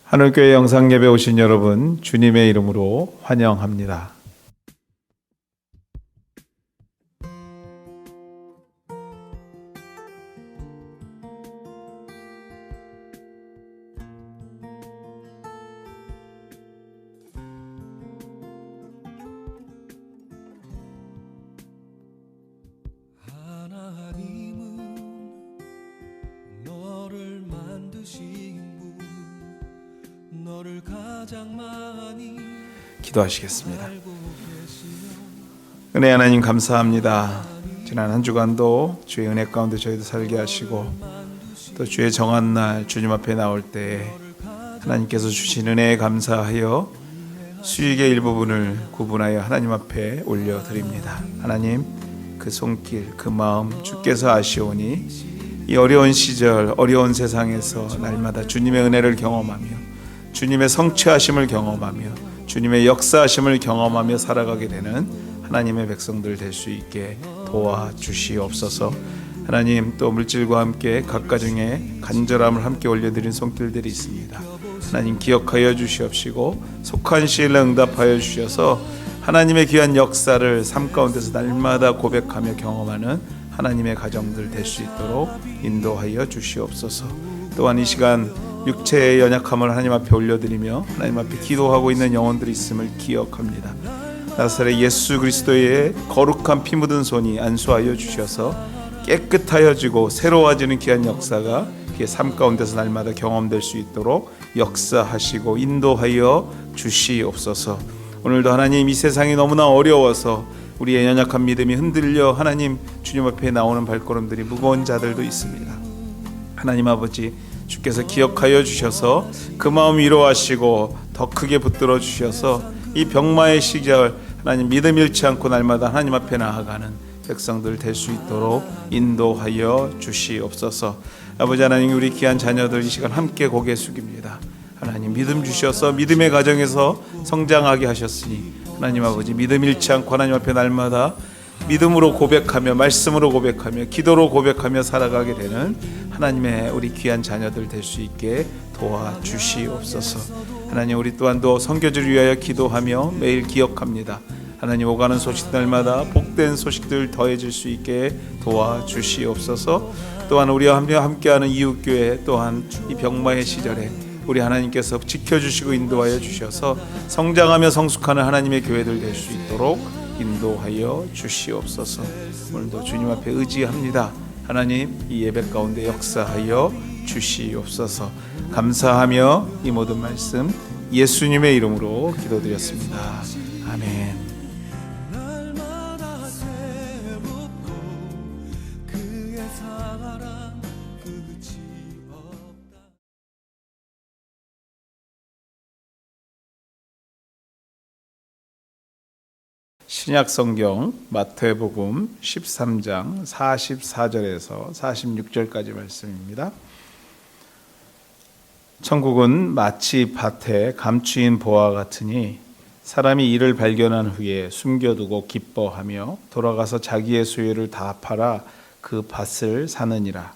하늘교회 영상예배 오신 여러분, 주님의 이름으로 환영합니다. 하나님은 너를 만드신 분, 너를 가장 많이 기도하시겠습니다. 알고 계시며 은혜 하나님 감사합니다. 지난 한 주간도 주의 은혜 가운데 저희도 살게 하시고 또 주의 정한 날 주님 앞에 나올 때 하나님께서 주신 은혜에 감사하여 수익의 일부분을 구분하여 하나님 앞에 올려드립니다. 하나님, 그 손길, 그 마음 주께서 아시오니 이 어려운 시절, 어려운 세상에서 날마다 주님의 은혜를 경험하며 주님의 성취하심을 경험하며 주님의 역사하심을 경험하며 살아가게 되는 하나님의 백성들 될 수 있게 도와주시옵소서. 하나님, 또 물질과 함께 각 가정에 간절함을 함께 올려드린 손길들이 있습니다. 하나님 기억하여 주시옵시고 속한 시일에 응답하여 주셔서 하나님의 귀한 역사를 삶 가운데서 날마다 고백하며 경험하는 하나님의 가정들 될 수 있도록 인도하여 주시옵소서. 또한 이 시간 육체의 연약함을 하나님 앞에 올려드리며 하나님 앞에 기도하고 있는 영혼들이 있음을 기억합니다. 나사렛 예수 그리스도의 거룩한 피 묻은 손이 안수하여 주셔서 깨끗하여지고 새로워지는 귀한 역사가 그의 삶 가운데서 날마다 경험될 수 있도록 역사하시고 인도하여 주시옵소서. 오늘도 하나님, 이 세상이 너무나 어려워서 우리의 연약한 믿음이 흔들려 하나님 주님 앞에 나오는 발걸음들이 무거운 자들도 있습니다. 하나님 아버지, 주께서 기억하여 주셔서 그 마음 위로하시고 더 크게 붙들어 주셔서 이 병마의 시절 하나님 믿음 잃지 않고 날마다 하나님 앞에 나아가는 백성들 될 수 있도록 인도하여 주시옵소서. 아버지 하나님, 우리 귀한 자녀들 이 시간 함께 고개 숙입니다. 하나님 믿음 주셔서 믿음의 가정에서 성장하게 하셨으니 하나님 아버지 믿음 잃지 않고 하나님 앞에 날마다 믿음으로 고백하며 말씀으로 고백하며 기도로 고백하며 살아가게 되는 하나님의 우리 귀한 자녀들 될 수 있게 도와주시옵소서. 하나님, 우리 또한도 선교지를 위하여 기도하며 매일 기억합니다. 하나님, 오가는 소식들마다 복된 소식들 더해질 수 있게 도와주시옵소서. 또한 우리와 함께하는 이웃교회 또한 이 병마의 시절에 우리 하나님께서 지켜주시고 인도하여 주셔서 성장하며 성숙하는 하나님의 교회들 될 수 있도록 인도하여 주시옵소서. 오늘도 주님 앞에 의지합니다. 하나님, 이 예배 가운데 역사하여 주시옵소서. 감사하며 이 모든 말씀 예수님의 이름으로 기도드렸습니다. 아멘. 날마다 새롭고 그의 사랑 끝이 없다. 신약 성경 마태복음 13장 44절에서 46절까지 말씀입니다. 천국은 마치 밭에 감추인 보화 같으니 사람이 이를 발견한 후에 숨겨두고 기뻐하며 돌아가서 자기의 소유를 다 팔아 그 밭을 사느니라.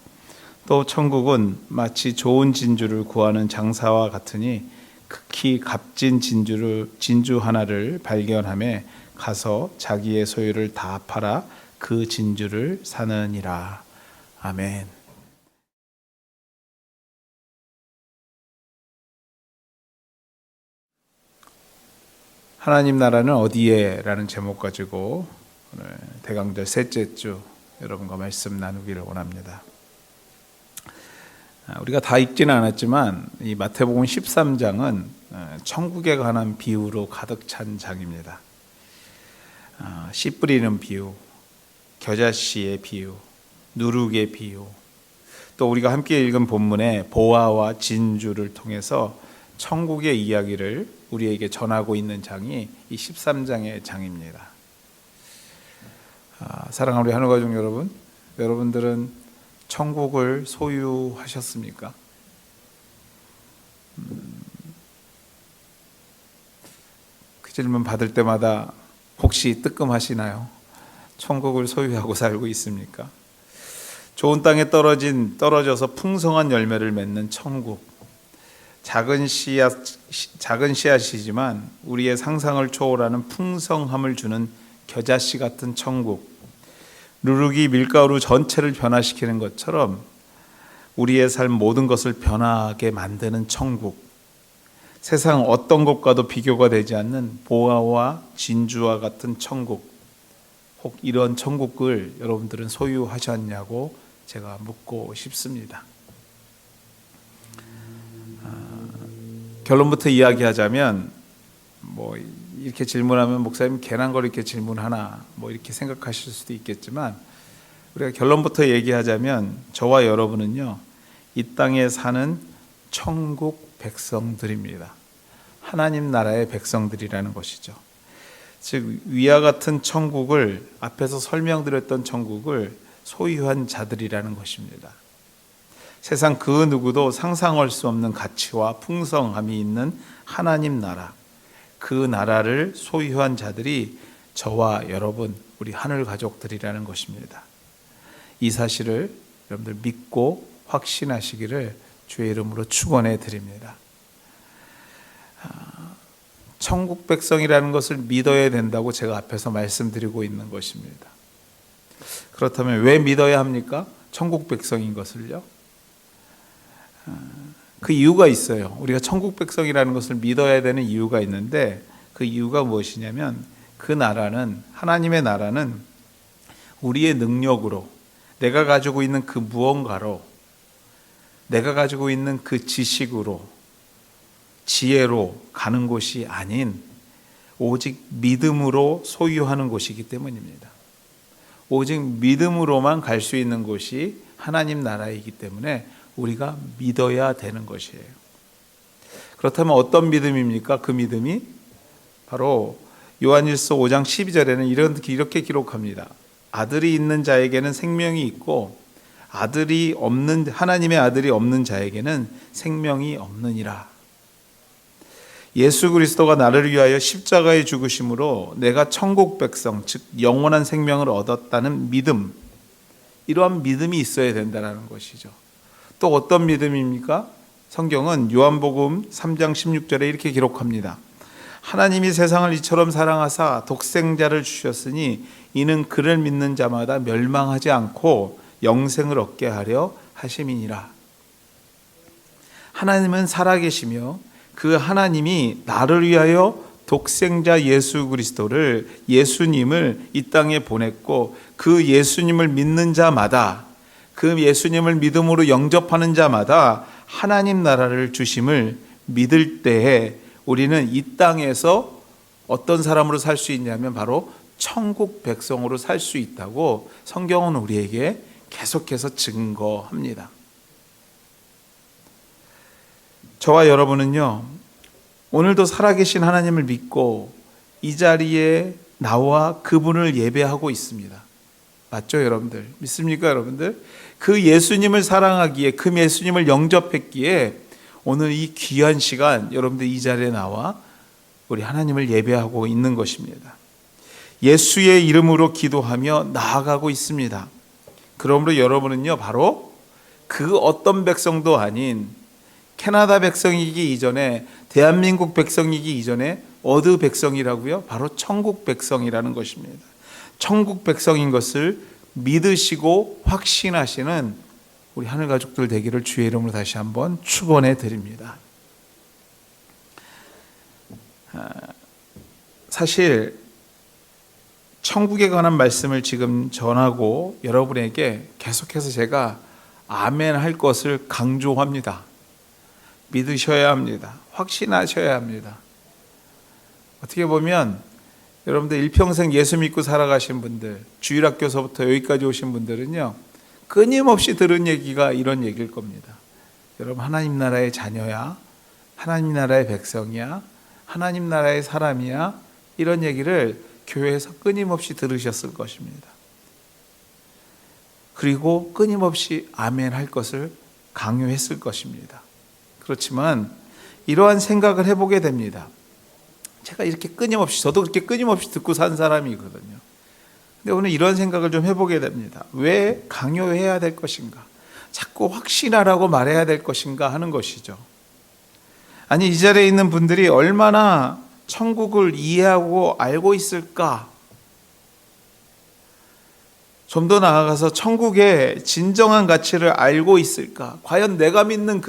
또 천국은 마치 좋은 진주를 구하는 장사와 같으니 극히 값진 진주 하나를 발견하며 가서 자기의 소유를 다 팔아 그 진주를 사느니라. 아멘. 하나님 나라는 어디에? 라는 제목 가지고 오늘 대강절 셋째 주 여러분과 말씀 나누기를 원합니다. 우리가 다 읽지는 않았지만 이 마태복음 13장은 천국에 관한 비유로 가득 찬 장입니다. 씨 뿌리는 비유, 겨자씨의 비유, 누룩의 비유, 또 우리가 함께 읽은 본문의 보화와 진주를 통해서 천국의 이야기를 우리에게 전하고 있는 장이 이 13장의 장입니다. 사랑하는 우리 한우가족 여러분, 여러분들은 천국을 소유하셨습니까? 그 질문 받을 때마다 혹시 뜨끔하시나요? 천국을 소유하고 살고 있습니까? 좋은 땅에 떨어져서 풍성한 열매를 맺는 천국, 작은 씨앗이지만 우리의 상상을 초월하는 풍성함을 주는 겨자씨 같은 천국, 누룩이 밀가루 전체를 변화시키는 것처럼 우리의 삶 모든 것을 변화하게 만드는 천국, 세상 어떤 것과도 비교가 되지 않는 보화와 진주와 같은 천국, 혹 이런 천국을 여러분들은 소유하셨냐고 제가 묻고 싶습니다. 결론부터 이야기하자면 이렇게 질문하면 목사님 괜한 걸 이렇게 질문하나 이렇게 생각하실 수도 있겠지만, 우리가 결론부터 얘기하자면 저와 여러분은요, 이 땅에 사는 천국 백성들입니다. 하나님 나라의 백성들이라는 것이죠. 즉 위와 같은 천국을, 앞에서 설명드렸던 천국을 소유한 자들이라는 것입니다. 세상 그 누구도 상상할 수 없는 가치와 풍성함이 있는 하나님 나라, 그 나라를 소유한 자들이 저와 여러분, 우리 하늘 가족들이라는 것입니다. 이 사실을 여러분들 믿고 확신하시기를 주의 이름으로 축원해 드립니다. 천국 백성이라는 것을 믿어야 된다고 제가 앞에서 말씀드리고 있는 것입니다. 그렇다면 왜 믿어야 합니까? 천국 백성인 것을요? 그 이유가 있어요. 우리가 천국 백성이라는 것을 믿어야 되는 이유가 있는데, 그 이유가 무엇이냐면, 그 나라는, 하나님의 나라는 우리의 능력으로, 내가 가지고 있는 그 무언가로, 내가 가지고 있는 그 지식으로, 지혜로 가는 곳이 아닌 오직 믿음으로 소유하는 곳이기 때문입니다. 오직 믿음으로만 갈 수 있는 곳이 하나님 나라이기 때문에 우리가 믿어야 되는 것이에요. 그렇다면 어떤 믿음입니까? 그 믿음이 바로 요한일서 5장 12절에는 이렇게 기록합니다. 아들이 있는 자에게는 생명이 있고 하나님의 아들이 없는 자에게는 생명이 없느니라. 예수 그리스도가 나를 위하여 십자가에 죽으심으로 내가 천국 백성, 즉 영원한 생명을 얻었다는 믿음, 이러한 믿음이 있어야 된다는 것이죠. 또 어떤 믿음입니까? 성경은 요한복음 3장 16절에 이렇게 기록합니다. 하나님이 세상을 이처럼 사랑하사 독생자를 주셨으니 이는 그를 믿는 자마다 멸망하지 않고 영생을 얻게 하려 하심이니라. 하나님은 살아계시며 그 하나님이 나를 위하여 독생자 예수 그리스도를, 예수님을 이 땅에 보냈고, 그 예수님을 믿는 자마다, 그 예수님을 믿음으로 영접하는 자마다 하나님 나라를 주심을 믿을 때에 우리는 이 땅에서 어떤 사람으로 살 수 있냐면 바로 천국 백성으로 살 수 있다고 성경은 우리에게 계속해서 증거합니다. 저와 여러분은요, 오늘도 살아계신 하나님을 믿고 이 자리에 나와 그분을 예배하고 있습니다. 맞죠, 여러분들? 믿습니까, 여러분들? 그 예수님을 사랑하기에, 그 예수님을 영접했기에 오늘 이 귀한 시간 여러분들 이 자리에 나와 우리 하나님을 예배하고 있는 것입니다. 예수의 이름으로 기도하며 나아가고 있습니다. 그러므로 여러분은요, 바로 그 어떤 백성도 아닌 캐나다 백성이기 이전에, 대한민국 백성이기 이전에 어느 백성이라고요? 바로 천국 백성이라는 것입니다. 천국 백성인 것을 믿으시고 확신하시는 우리 하늘 가족들 되기를 주의 이름으로 다시 한번 축원해 드립니다. 사실 천국에 관한 말씀을 지금 전하고 여러분에게 계속해서 제가 아멘 할 것을 강조합니다. 믿으셔야 합니다. 확신하셔야 합니다. 어떻게 보면 여러분들 일평생 예수 믿고 살아가신 분들, 주일학교서부터 여기까지 오신 분들은요, 끊임없이 들은 얘기가 이런 얘기일 겁니다. 여러분, 하나님 나라의 자녀야, 하나님 나라의 백성이야, 하나님 나라의 사람이야, 이런 얘기를 교회에서 끊임없이 들으셨을 것입니다. 그리고 끊임없이 아멘 할 것을 강요했을 것입니다. 그렇지만 이러한 생각을 해보게 됩니다. 제가 이렇게 끊임없이, 저도 그렇게 끊임없이 듣고 산 사람이거든요. 근데 오늘 이런 생각을 좀 해보게 됩니다. 왜 강요해야 될 것인가? 자꾸 확신하라고 말해야 될 것인가 하는 것이죠. 아니, 이 자리에 있는 분들이 얼마나 천국을 이해하고 알고 있을까? 좀 더 나아가서 천국의 진정한 가치를 알고 있을까? 과연 내가 믿는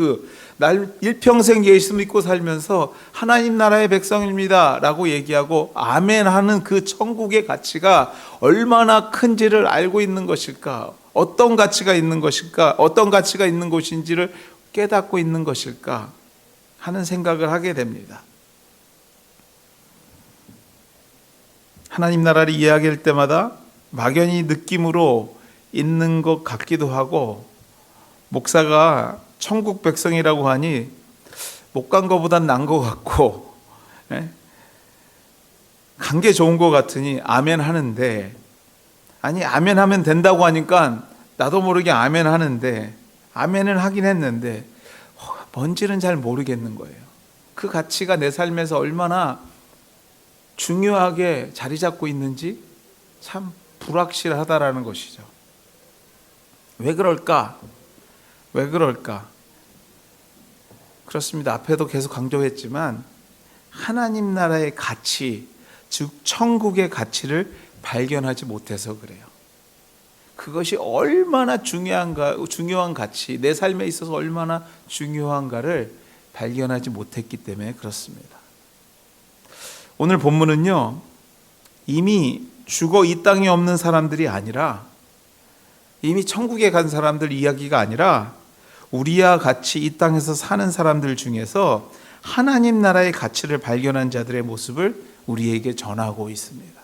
날 일평생 예수 믿고 살면서 하나님 나라의 백성입니다 라고 얘기하고 아멘 하는 그 천국의 가치가 얼마나 큰지를 알고 있는 것일까? 어떤 가치가 있는 것일까? 어떤 가치가 있는 곳인지를 깨닫고 있는 것일까? 하는 생각을 하게 됩니다. 하나님 나라를 이야기할 때마다 막연히 느낌으로 있는 것 같기도 하고, 목사가 천국 백성이라고 하니 못 간 것보단 난 것 같고, 간 게 좋은 것 같으니 아멘 하는데, 아니 아멘 하면 된다고 하니까 나도 모르게 아멘 하는데, 아멘은 하긴 했는데 뭔지는 잘 모르겠는 거예요. 그 가치가 내 삶에서 얼마나 중요하게 자리 잡고 있는지 참 불확실하다라는 것이죠. 왜 그럴까? 왜 그럴까? 그렇습니다. 앞에도 계속 강조했지만 하나님 나라의 가치, 즉 천국의 가치를 발견하지 못해서 그래요. 그것이 얼마나 중요한 가치, 내 삶에 있어서 얼마나 중요한가를 발견하지 못했기 때문에 그렇습니다. 오늘 본문은요, 이미 죽어 이 땅에 없는 사람들이 아니라, 이미 천국에 간 사람들 이야기가 아니라 우리와 같이 이 땅에서 사는 사람들 중에서 하나님 나라의 가치를 발견한 자들의 모습을 우리에게 전하고 있습니다.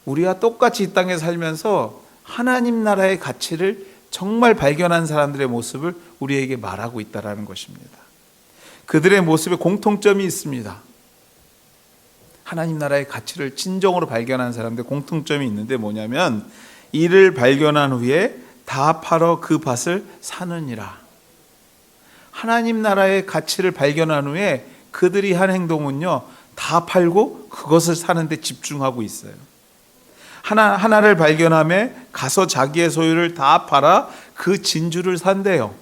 우리와 똑같이 이 땅에 살면서 하나님 나라의 가치를 정말 발견한 사람들의 모습을 우리에게 말하고 있다는 것입니다. 그들의 모습에 공통점이 있습니다. 하나님 나라의 가치를 진정으로 발견한 사람들 공통점이 있는데 뭐냐면, 이를 발견한 후에 다 팔어 그 밭을 사느니라. 하나님 나라의 가치를 발견한 후에 그들이 한 행동은요, 다 팔고 그것을 사는 데 집중하고 있어요. 하나를 발견함에 가서 자기의 소유를 다 팔아 그 진주를 산대요.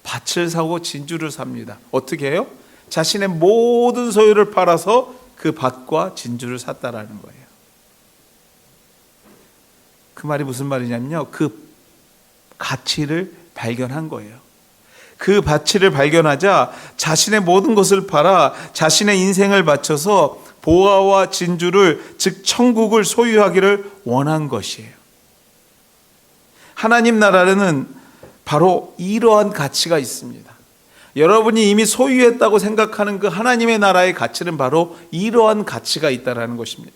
밭을 사고 진주를 삽니다. 어떻게 해요? 자신의 모든 소유를 팔아서 그 밭과 진주를 샀다라는 거예요. 그 말이 무슨 말이냐면요, 그 가치를 발견한 거예요. 그 가치를 발견하자 자신의 모든 것을 팔아 자신의 인생을 바쳐서 보화와 진주를, 즉 천국을 소유하기를 원한 것이에요. 하나님 나라는 바로 이러한 가치가 있습니다. 여러분이 이미 소유했다고 생각하는 그 하나님의 나라의 가치는 바로 이러한 가치가 있다는 것입니다.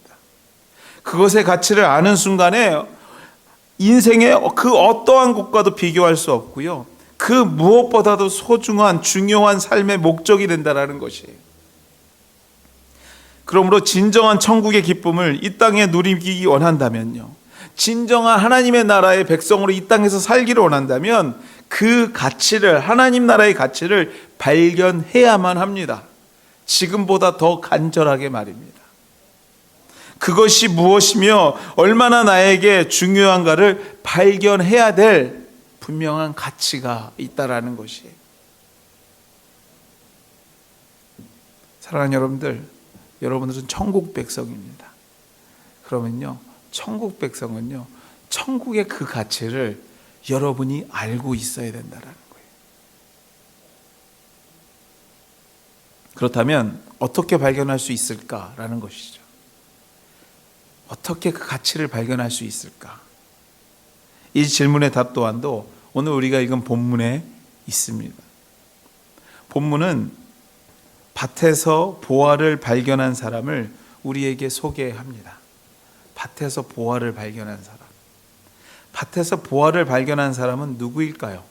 그것의 가치를 아는 순간에 인생의 그 어떠한 것과도 비교할 수 없고요, 그 무엇보다도 소중한 중요한 삶의 목적이 된다는 것이에요. 그러므로 진정한 천국의 기쁨을 이 땅에 누리기 원한다면요, 진정한 하나님의 나라의 백성으로 이 땅에서 살기를 원한다면 그 가치를, 하나님 나라의 가치를 발견해야만 합니다. 지금보다 더 간절하게 말입니다. 그것이 무엇이며 얼마나 나에게 중요한가를 발견해야 될 분명한 가치가 있다라는 것이에요. 사랑하는 여러분들, 여러분들은 천국 백성입니다. 그러면요, 천국 백성은요, 천국의 그 가치를 여러분이 알고 있어야 된다는 거예요. 그렇다면 어떻게 발견할 수 있을까라는 것이죠. 어떻게 그 가치를 발견할 수 있을까? 이 질문의 답 또한도 오늘 우리가 읽은 본문에 있습니다. 본문은 밭에서 보화를 발견한 사람을 우리에게 소개합니다. 밭에서 보화를 발견한 사람. 밭에서 보화를 발견한 사람은 누구일까요?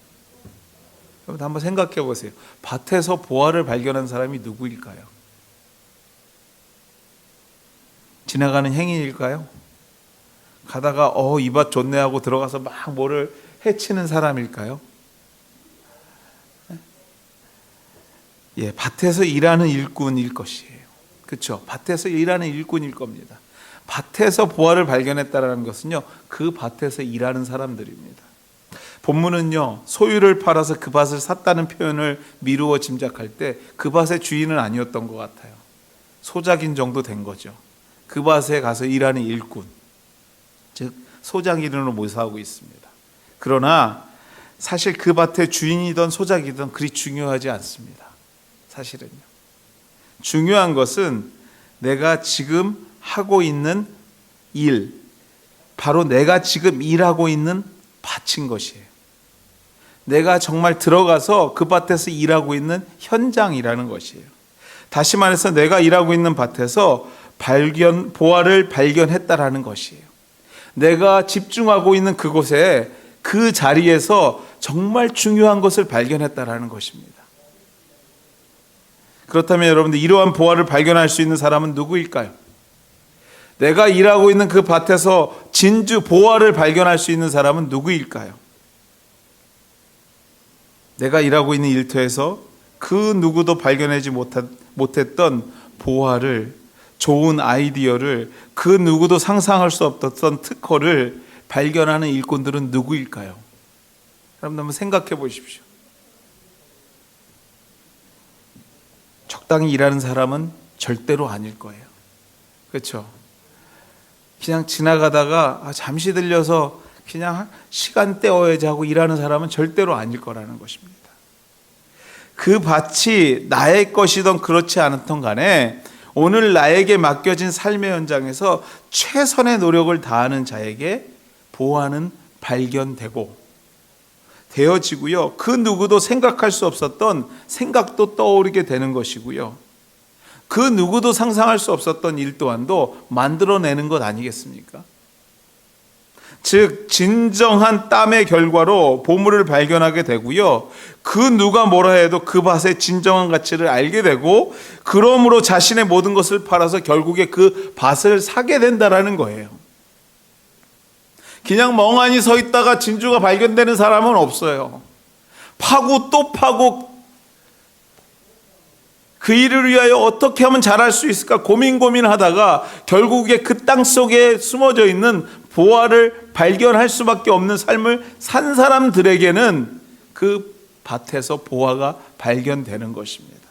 여러분 한번 생각해 보세요. 밭에서 보화를 발견한 사람이 누구일까요? 지나가는 행인일까요? 가다가 이 밭 좋네 하고 들어가서 막 뭐를 해치는 사람일까요? 예, 밭에서 일하는 일꾼일 것이에요. 그렇죠? 밭에서 일하는 일꾼일 겁니다. 밭에서 보화를 발견했다라는 것은요, 그 밭에서 일하는 사람들입니다. 본문은요, 소유를 팔아서 그 밭을 샀다는 표현을 미루어 짐작할 때 그 밭의 주인은 아니었던 것 같아요. 소작인 정도 된 거죠. 그 밭에 가서 일하는 일꾼, 즉 소작인으로 모사하고 있습니다. 그러나 사실 그 밭의 주인이든 소작이든 그리 중요하지 않습니다. 사실은요. 중요한 것은 내가 지금 하고 있는 일, 바로 내가 지금 일하고 있는 밭인 것이에요. 내가 정말 들어가서 그 밭에서 일하고 있는 현장이라는 것이에요. 다시 말해서 내가 일하고 있는 밭에서 보화를 발견했다라는 것이에요. 내가 집중하고 있는 그곳에 그 자리에서 정말 중요한 것을 발견했다라는 것입니다. 그렇다면 여러분들, 이러한 보화를 발견할 수 있는 사람은 누구일까요? 내가 일하고 있는 그 밭에서 보화를 발견할 수 있는 사람은 누구일까요? 내가 일하고 있는 일터에서 그 누구도 발견하지 못했던 보화를, 좋은 아이디어를, 그 누구도 상상할 수 없었던 특허를 발견하는 일꾼들은 누구일까요? 여러분 한번 생각해 보십시오. 적당히 일하는 사람은 절대로 아닐 거예요. 그렇죠? 그냥 지나가다가 잠시 들려서 그냥 시간 때워야지 하고 일하는 사람은 절대로 아닐 거라는 것입니다. 그 밭이 나의 것이든 그렇지 않았던 간에 오늘 나에게 맡겨진 삶의 현장에서 최선의 노력을 다하는 자에게 보화는 발견되고 되어지고요. 그 누구도 생각할 수 없었던 생각도 떠오르게 되는 것이고요. 그 누구도 상상할 수 없었던 일 또한도 만들어내는 것 아니겠습니까? 즉 진정한 땀의 결과로 보물을 발견하게 되고요. 그 누가 뭐라 해도 그 밭의 진정한 가치를 알게 되고, 그러므로 자신의 모든 것을 팔아서 결국에 그 밭을 사게 된다라는 거예요. 그냥 멍하니 서 있다가 진주가 발견되는 사람은 없어요. 파고 또 파고, 그 일을 위하여 어떻게 하면 잘할 수 있을까 고민하다가 결국에 그 땅 속에 숨어져 있는 보화를 발견할 수밖에 없는 삶을 산 사람들에게는 그 밭에서 보화가 발견되는 것입니다.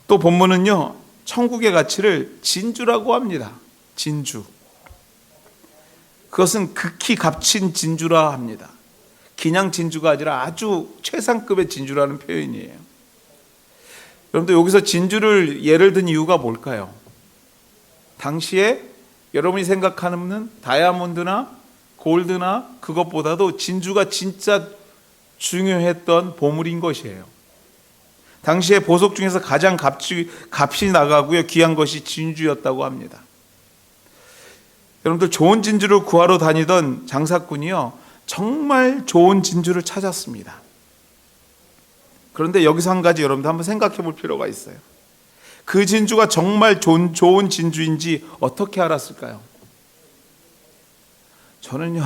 또 본문은요, 천국의 가치를 진주라고 합니다. 진주. 그것은 극히 값진 진주라 합니다. 그냥 진주가 아니라 아주 최상급의 진주라는 표현이에요. 여러분들, 여기서 진주를 예를 든 이유가 뭘까요? 당시에 여러분이 생각하는 다이아몬드나 골드나 그것보다도 진주가 진짜 중요했던 보물인 것이에요. 당시에 보석 중에서 가장 값이 나가고요, 귀한 것이 진주였다고 합니다. 여러분들, 좋은 진주를 구하러 다니던 장사꾼이요, 정말 좋은 진주를 찾았습니다. 그런데 여기서 한 가지 여러분들 한번 생각해 볼 필요가 있어요. 그 진주가 정말 좋은 진주인지 어떻게 알았을까요? 저는요,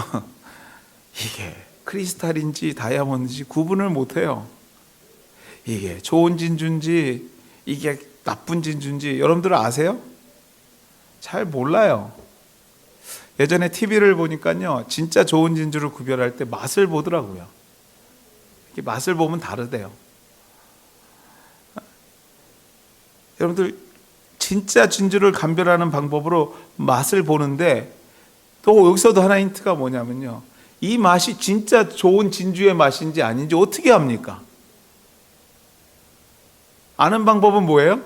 이게 크리스탈인지 다이아몬드인지 구분을 못해요. 이게 좋은 진주인지 이게 나쁜 진주인지 여러분들 아세요? 잘 몰라요. 예전에 TV를 보니까요, 진짜 좋은 진주를 구별할 때 맛을 보더라고요. 이게 맛을 보면 다르대요. 여러분들, 진짜 진주를 감별하는 방법으로 맛을 보는데, 또 여기서도 하나 힌트가 뭐냐면요, 이 맛이 진짜 좋은 진주의 맛인지 아닌지 어떻게 합니까? 아는 방법은 뭐예요?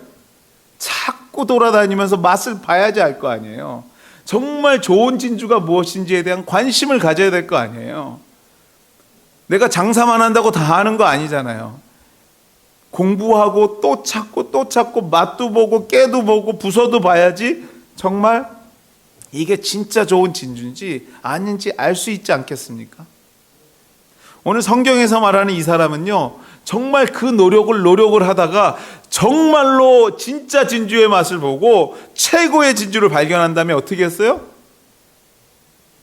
자꾸 돌아다니면서 맛을 봐야지 알 거 아니에요. 정말 좋은 진주가 무엇인지에 대한 관심을 가져야 될 거 아니에요. 내가 장사만 한다고 다 아는 거 아니잖아요. 공부하고 또 찾고 맛도 보고 깨도 보고 부서도 봐야지 정말 이게 진짜 좋은 진주인지 아닌지 알 수 있지 않겠습니까? 오늘 성경에서 말하는 이 사람은요, 정말 그 노력을 하다가 정말로 진짜 진주의 맛을 보고 최고의 진주를 발견한 다음에 어떻게 했어요?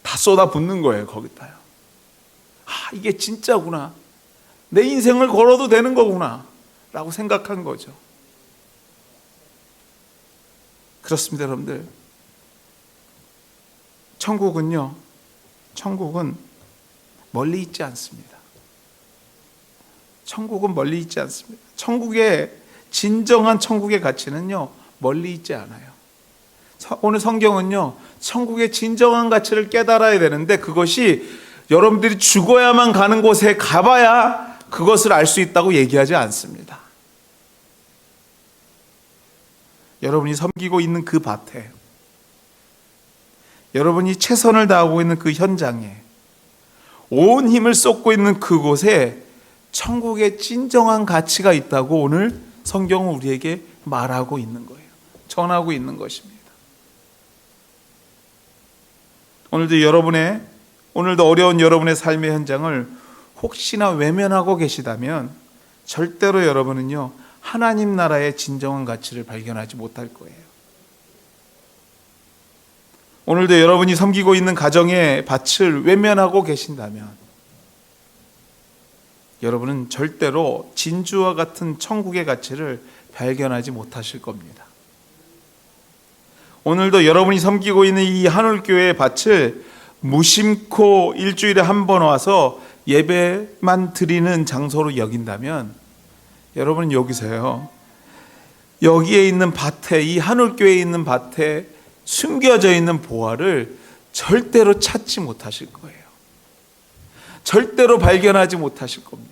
다 쏟아붓는 거예요, 거기다요. 아, 이게 진짜구나. 내 인생을 걸어도 되는 거구나 라고 생각한 거죠. 그렇습니다, 여러분들. 천국은 멀리 있지 않습니다. 천국은 멀리 있지 않습니다. 진정한 천국의 가치는요, 멀리 있지 않아요. 오늘 성경은요, 천국의 진정한 가치를 깨달아야 되는데, 그것이 여러분들이 죽어야만 가는 곳에 가봐야 그것을 알 수 있다고 얘기하지 않습니다. 여러분이 섬기고 있는 그 밭에, 여러분이 최선을 다하고 있는 그 현장에, 온 힘을 쏟고 있는 그곳에 천국의 진정한 가치가 있다고 오늘 성경은 우리에게 말하고 있는 거예요. 전하고 있는 것입니다. 오늘도 어려운 여러분의 삶의 현장을 혹시나 외면하고 계시다면 절대로 여러분은요, 하나님 나라의 진정한 가치를 발견하지 못할 거예요. 오늘도 여러분이 섬기고 있는 가정의 밭을 외면하고 계신다면 여러분은 절대로 진주와 같은 천국의 가치를 발견하지 못하실 겁니다. 오늘도 여러분이 섬기고 있는 이 하늘교회의 밭을 무심코 일주일에 한 번 와서 예배만 드리는 장소로 여긴다면 여러분은 여기에 있는 밭에, 이 하늘교회에 있는 밭에 숨겨져 있는 보화를 절대로 찾지 못하실 거예요. 절대로 발견하지 못하실 겁니다.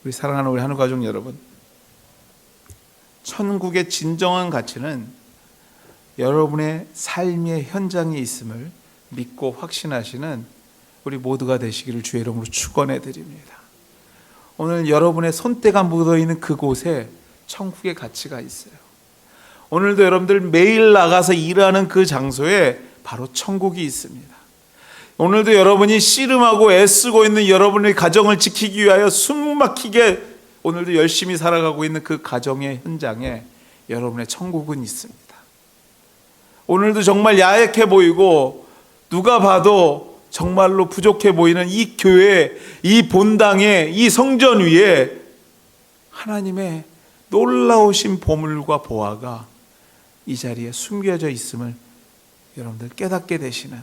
우리 사랑하는 우리 하늘가족 여러분, 천국의 진정한 가치는 여러분의 삶의 현장에 있음을 믿고 확신하시는 우리 모두가 되시기를 주의 이름으로 축원해 드립니다. 오늘 여러분의 손때가 묻어있는 그곳에 천국의 가치가 있어요. 오늘도 여러분들 매일 나가서 일하는 그 장소에 바로 천국이 있습니다. 오늘도 여러분이 씨름하고 애쓰고 있는 여러분의 가정을 지키기 위하여 숨막히게 오늘도 열심히 살아가고 있는 그 가정의 현장에 여러분의 천국은 있습니다. 오늘도 정말 야약해 보이고 누가 봐도 정말로 부족해 보이는 이 교회, 이 본당에, 이 성전 위에 하나님의 놀라우신 보물과 보화가 이 자리에 숨겨져 있음을 여러분들 깨닫게 되시는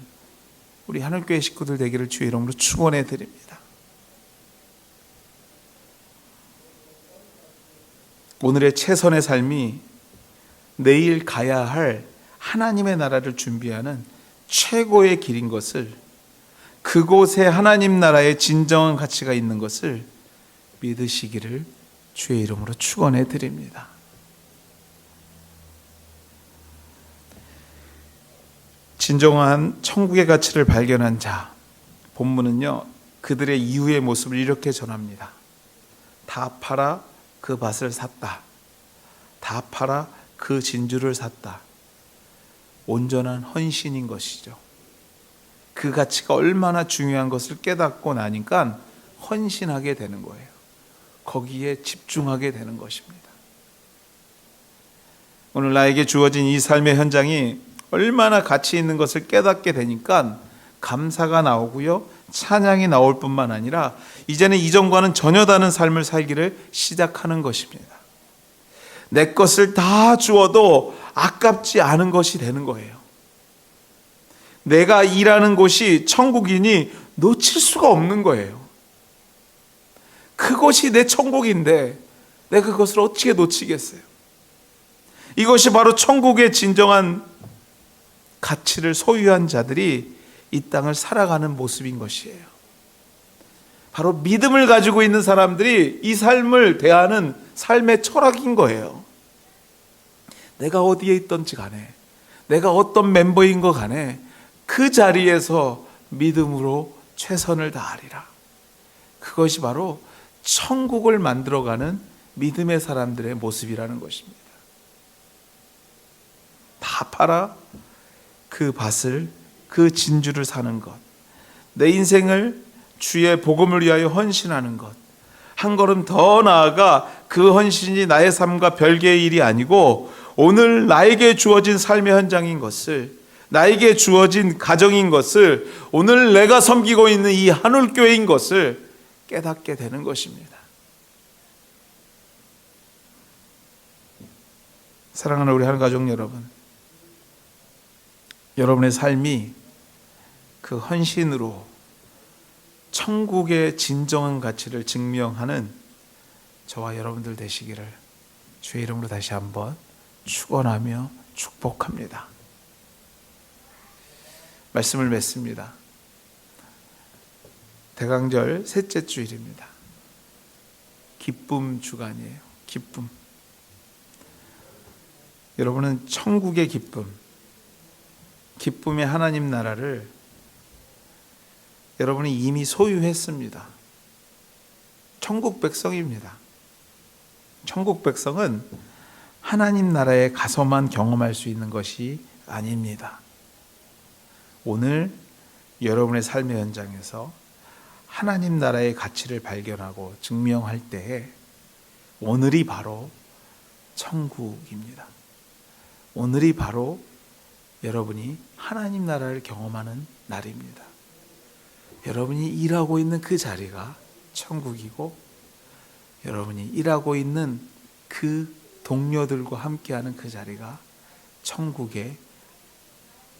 우리 하늘교회 식구들 되기를 주의 이름으로 축원해 드립니다. 오늘의 최선의 삶이 내일 가야 할 하나님의 나라를 준비하는 최고의 길인 것을, 그곳에 하나님 나라의 진정한 가치가 있는 것을 믿으시기를 주의 이름으로 축원해 드립니다. 진정한 천국의 가치를 발견한 자, 본문은요, 그들의 이후의 모습을 이렇게 전합니다. 다 팔아 그 밭을 샀다. 다 팔아 그 진주를 샀다. 온전한 헌신인 것이죠. 그 가치가 얼마나 중요한 것을 깨닫고 나니까 헌신하게 되는 거예요. 거기에 집중하게 되는 것입니다. 오늘 나에게 주어진 이 삶의 현장이 얼마나 가치 있는 것을 깨닫게 되니까 감사가 나오고요, 찬양이 나올 뿐만 아니라 이제는 이전과는 전혀 다른 삶을 살기를 시작하는 것입니다. 내 것을 다 주어도 아깝지 않은 것이 되는 거예요. 내가 일하는 곳이 천국이니 놓칠 수가 없는 거예요. 그것이 내 천국인데 내가 그것을 어떻게 놓치겠어요? 이것이 바로 천국의 진정한 가치를 소유한 자들이 이 땅을 살아가는 모습인 것이에요. 바로 믿음을 가지고 있는 사람들이 이 삶을 대하는 삶의 철학인 거예요. 내가 어디에 있든지 간에, 내가 어떤 멤버인 것 간에 그 자리에서 믿음으로 최선을 다하리라. 그것이 바로 천국을 만들어가는 믿음의 사람들의 모습이라는 것입니다. 다 팔아 그 밭을, 그 진주를 사는 것, 내 인생을 주의 복음을 위하여 헌신하는 것, 한 걸음 더 나아가 그 헌신이 나의 삶과 별개의 일이 아니고 오늘 나에게 주어진 삶의 현장인 것을, 나에게 주어진 가정인 것을, 오늘 내가 섬기고 있는 이 하늘교회인 것을 깨닫게 되는 것입니다. 사랑하는 우리 하늘 가족 여러분, 여러분의 삶이 그 헌신으로 천국의 진정한 가치를 증명하는 저와 여러분들 되시기를 주의 이름으로 다시 한번 축원하며 축복합니다. 말씀을 맺습니다. 대강절 셋째 주일입니다. 기쁨 주간이에요. 기쁨. 여러분은 천국의 기쁨, 기쁨의 하나님 나라를 여러분이 이미 소유했습니다. 천국 백성입니다. 천국 백성은 하나님 나라에 가서만 경험할 수 있는 것이 아닙니다. 오늘 여러분의 삶의 현장에서 하나님 나라의 가치를 발견하고 증명할 때에 오늘이 바로 천국입니다. 오늘이 바로 여러분이 하나님 나라를 경험하는 날입니다. 여러분이 일하고 있는 그 자리가 천국이고, 여러분이 일하고 있는 그 동료들과 함께하는 그 자리가 천국의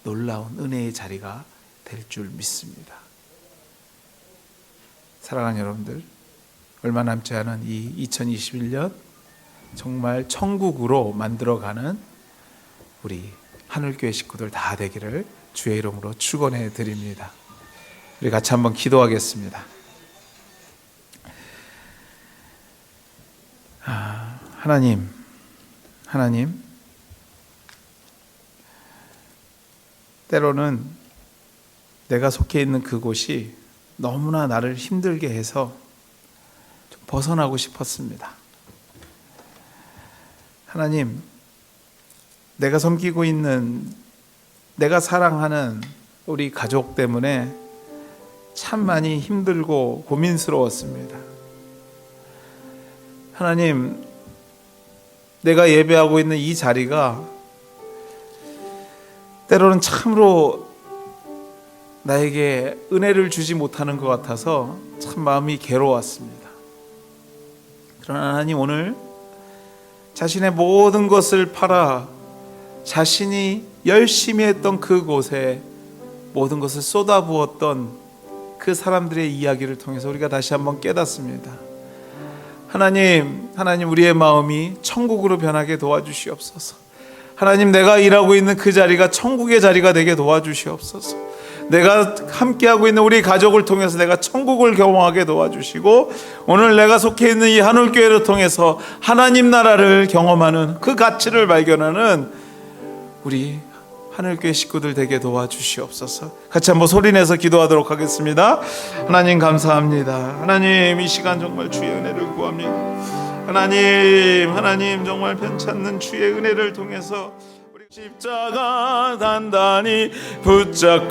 놀라운 은혜의 자리가 될 줄 믿습니다. 사랑하는 여러분들, 얼마 남지 않은 이 2021년 정말 천국으로 만들어가는 우리 하늘교회 식구들 다 되기를 주의 이름으로 축원해 드립니다. 우리 같이 한번 기도하겠습니다. 하나님, 때로는 내가 속해 있는 그곳이 너무나 나를 힘들게 해서 좀 벗어나고 싶었습니다. 하나님, 내가 섬기고 있는, 내가 사랑하는 우리 가족 때문에 참 많이 힘들고 고민스러웠습니다. 하나님, 내가 예배하고 있는 이 자리가 때로는 참으로 나에게 은혜를 주지 못하는 것 같아서 참 마음이 괴로웠습니다. 그러나 하나님, 오늘 자신의 모든 것을 팔아 자신이 열심히 했던 그곳에 모든 것을 쏟아부었던 그 사람들의 이야기를 통해서 우리가 다시 한번 깨닫습니다. 하나님, 우리의 마음이 천국으로 변하게 도와주시옵소서. 하나님, 내가 일하고 있는 그 자리가 천국의 자리가 되게 도와주시옵소서. 내가 함께하고 있는 우리 가족을 통해서 내가 천국을 경험하게 도와주시고, 오늘 내가 속해 있는 이 하늘교회를 통해서 하나님 나라를 경험하는 그 가치를 발견하는 우리 하늘교회 식구들 되게 도와주시옵소서. 같이 한번 소리내서 기도하도록 하겠습니다. 하나님, 감사합니다. 하나님, 이 시간 정말 주의 은혜를 구합니다. 하나님, 정말 편찮는 주의 은혜를 통해서 우리 십자가 단단히 붙잡고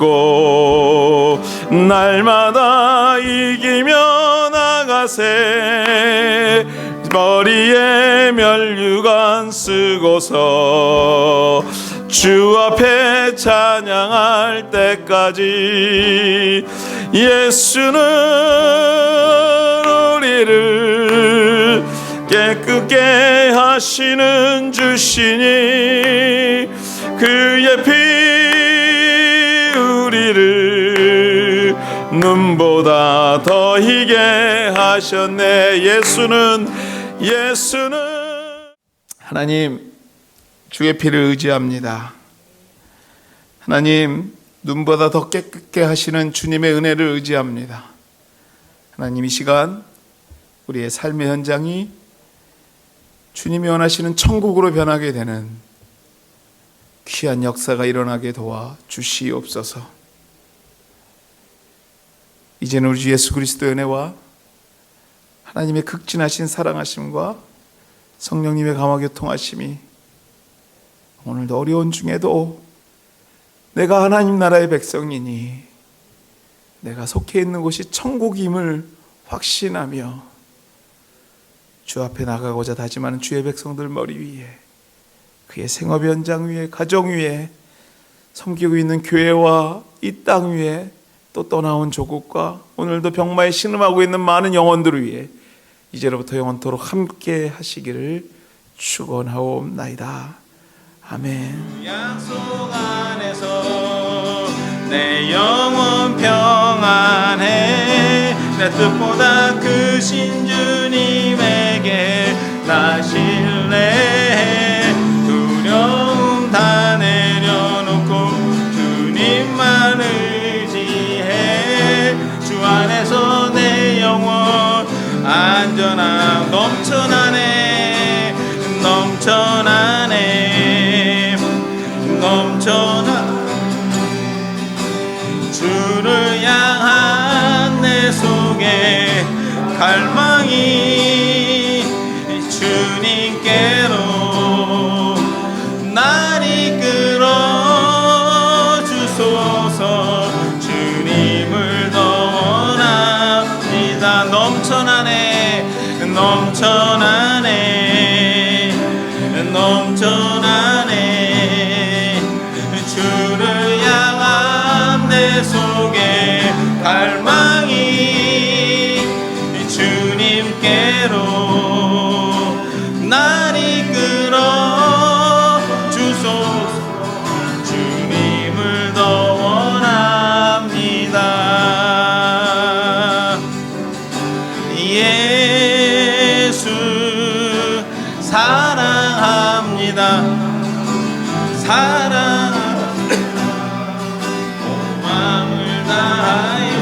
날마다 이기며 나가세. 머리에 면류관 쓰고서 주 앞에 찬양할 때까지 예수는 우리를 깨끗게 하시는 주시니 그의 피 우리를 눈보다 더 희게 하셨네. 예수는 하나님, 주의 피를 의지합니다. 하나님, 눈보다 더 깨끗게 하시는 주님의 은혜를 의지합니다. 하나님, 이 시간 우리의 삶의 현장이 주님이 원하시는 천국으로 변하게 되는 귀한 역사가 일어나게 도와 주시옵소서. 이제는 우리 주 예수 그리스도의 은혜와 하나님의 극진하신 사랑하심과 성령님의 감화교통하심이 오늘도 어려운 중에도 내가 하나님 나라의 백성이니 내가 속해 있는 곳이 천국임을 확신하며 주 앞에 나가고자 다짐하는 주의 백성들 머리 위에, 그의 생업 현장 위에, 가정 위에, 섬기고 있는 교회와 이 땅 위에, 또 떠나온 조국과 오늘도 병마에 신음하고 있는 많은 영혼들을 위해 이제로부터 영원토록 함께 하시기를 축원하옵나이다. 아멘. 약속 안에서 내 영혼 평안해. 내 뜻보다 크신 주님에게 나 신뢰해. 두려움 다 내려놓고 주님만 의지해. 주 안에서 내 영혼 안전함 넘쳐나네. 넘쳐나네. 넘쳐나. 주를 향한 내 속에 갈망이 주님께로 날 이끌어 주소서. 주님을 더 원합니다. 넘쳐나네. 넘쳐나네. 넘쳐나네. 주를 향한 내 속에 갈망이 주님께로 날 이끌어 주소서. 주님을 더 원합니다. 예수 사랑합니다. 사랑 마음을 다하여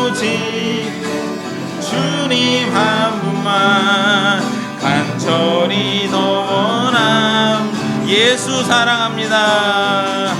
오직 주님 한 분만 간절히 더 원함. 예수 사랑합니다.